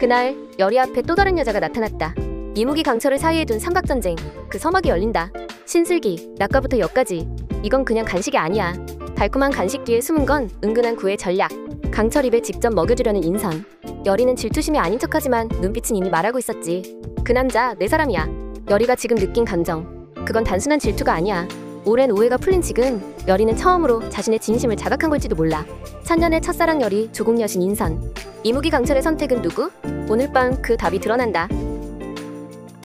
그날 열이 앞에 또 다른 여자가 나타났다. 이무기 강철을 사이에 둔 삼각전쟁. 그 서막이 열린다. 신슬기, 낙과부터 역까지. 이건 그냥 간식이 아니야. 달콤한 간식 뒤에 숨은 건 은근한 구애 전략. 강철 입에 직접 먹여주려는 인선. 열이는 질투심이 아닌 척하지만 눈빛은 이미 말하고 있었지. 그 남자 내 사람이야. 열이가 지금 느낀 감정, 그건 단순한 질투가 아니야. 오랜 오해가 풀린 지금 열이는 처음으로 자신의 진심을 자각한 걸지도 몰라. 천년의 첫사랑 열이, 조국 여신 인선. 이무기 강철의 선택은 누구? 오늘 밤 그 답이 드러난다.